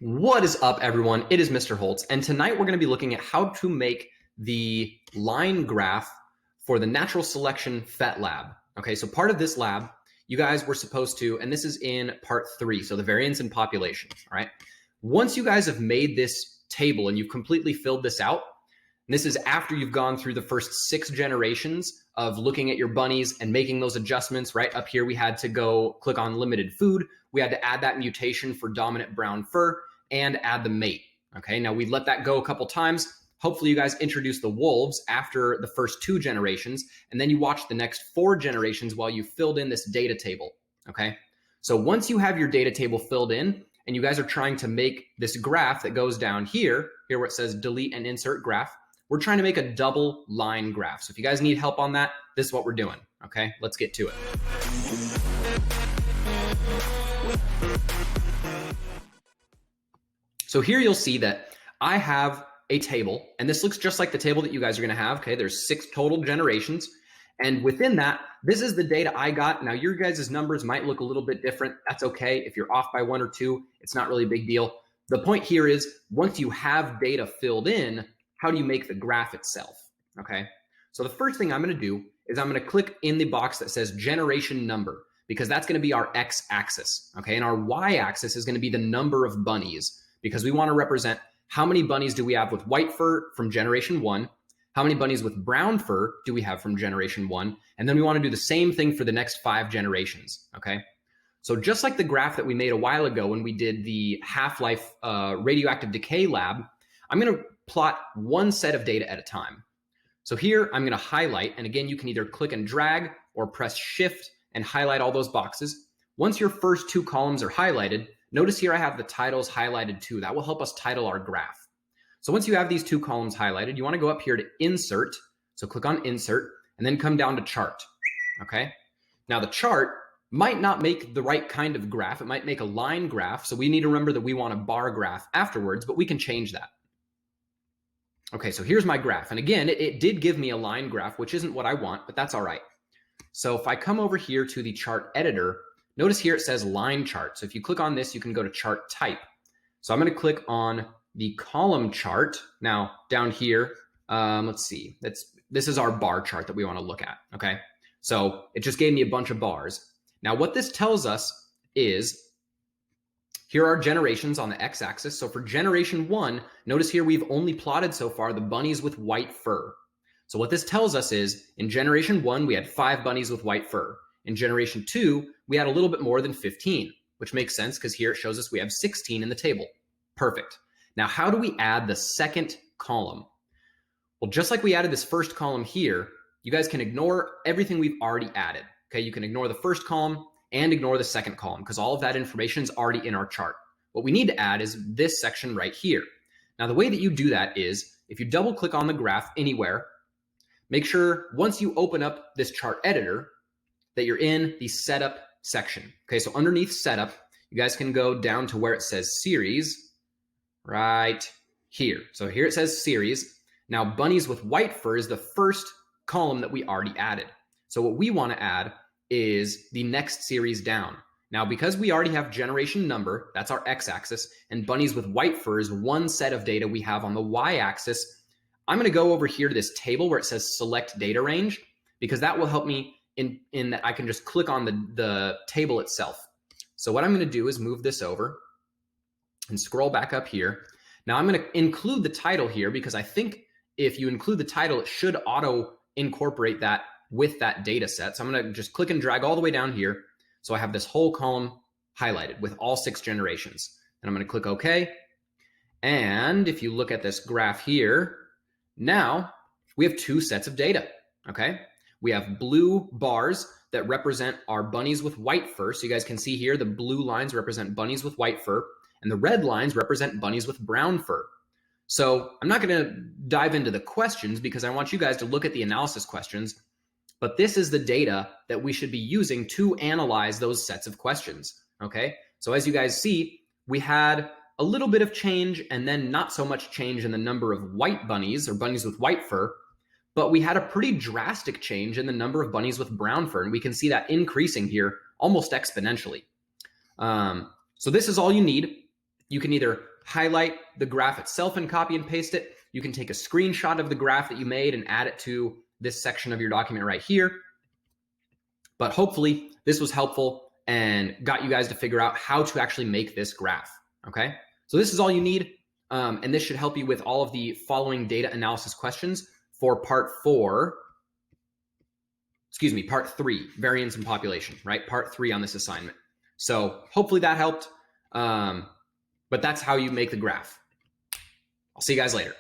What is up, everyone? It is Mr. Holtz, and tonight we're going to be looking at how to make the line graph for the natural selection PhET lab. Okay, so part of this lab, you guys were supposed to, and this is in part 3, so the variance in population, all right? Once you guys have made this table and you've completely filled this out, and this is after you've gone through the first 6 generations of looking at your bunnies and making those adjustments, right? Up here, we had to go click on limited food. We had to add that mutation for dominant brown fur and add the mate. Okay, now we let that go a couple times. Hopefully you guys introduce the wolves after the first 2 generations, and then you watch the next 4 generations while you filled in this data table. Okay, so once you have your data table filled in and you guys are trying to make this graph that goes down here where it says delete and insert graph, we're trying to make a double line graph. So if you guys need help on that, this is what we're doing. Okay, let's get to it. So here you'll see that I have a table, and this looks just like the table that you guys are going to have. Okay, there's 6 total generations, and within that, this is the data I got. Now your guys' numbers might look a little bit different. That's okay. If you're off by 1 or 2, it's not really a big deal. The point here is once you have data filled in, how do you make the graph itself? Okay, so the first thing I'm going to do is I'm going to click in the box that says generation number, because that's going to be our x-axis. Okay, and our y-axis is going to be the number of bunnies, because we want to represent how many bunnies do we have with white fur from generation 1, how many bunnies with brown fur do we have from generation 1, and then we want to do the same thing for the next 5 generations, okay? So just like the graph that we made a while ago when we did the half-life radioactive decay lab, I'm going to plot one set of data at a time. So here I'm going to highlight, and again, you can either click and drag or press shift and highlight all those boxes. Once your first 2 columns are highlighted, notice here I have the titles highlighted too. That will help us title our graph. So once you have these 2 columns highlighted, you want to go up here to insert. So click on insert and then come down to chart. Okay. Now the chart might not make the right kind of graph. It might make a line graph. So we need to remember that we want a bar graph afterwards, but we can change that. Okay, so here's my graph. And again, it did give me a line graph, which isn't what I want, but that's all right. So if I come over here to the chart editor, notice here it says line chart. So if you click on this, you can go to chart type. So I'm going to click on the column chart. Now down here, let's see, this is our bar chart that we want to look at. Okay, so it just gave me a bunch of bars. Now what this tells us is here are generations on the x-axis. So for generation 1, notice here we've only plotted so far the bunnies with white fur. So what this tells us is in generation 1, we had 5 bunnies with white fur. In generation 2, we had a little bit more than 15, which makes sense because here it shows us we have 16 in the table. Perfect. Now, how do we add the second column? Well, just like we added this first column here, you guys can ignore everything we've already added. Okay, you can ignore the first column and ignore the second column because all of that information is already in our chart. What we need to add is this section right here. Now, the way that you do that is if you double click on the graph anywhere, make sure once you open up this chart editor that you're in the setup section. Okay, so underneath setup, you guys can go down to where it says series right here. So here it says series. Now bunnies with white fur is the first column that we already added. So what we want to add is the next series down. Now, because we already have generation number, that's our x-axis, and bunnies with white fur is one set of data we have on the y-axis, I'm going to go over here to this table where it says select data range, because that will help me in that I can just click on the table itself. So what I'm going to do is move this over and scroll back up here. Now I'm going to include the title here because I think if you include the title, it should auto incorporate that with that data set. So I'm going to just click and drag all the way down here. So I have this whole column highlighted with all 6 generations. And I'm going to click OK. And if you look at this graph here, now we have 2 sets of data. Okay. We have blue bars that represent our bunnies with white fur. So you guys can see here, the blue lines represent bunnies with white fur, and the red lines represent bunnies with brown fur. So I'm not going to dive into the questions because I want you guys to look at the analysis questions, but this is the data that we should be using to analyze those sets of questions. Okay. So as you guys see, we had a little bit of change and then not so much change in the number of white bunnies or bunnies with white fur, but we had a pretty drastic change in the number of bunnies with brown fur, and we can see that increasing here almost exponentially. So this is all you need. You can either highlight the graph itself and copy and paste it. You can take a screenshot of the graph that you made and add it to this section of your document right here. But hopefully this was helpful and got you guys to figure out how to actually make this graph, okay? So this is all you need, and this should help you with all of the following data analysis questions for part 3, variance and population, right? Part 3 on this assignment. So hopefully that helped, but that's how you make the graph. I'll see you guys later.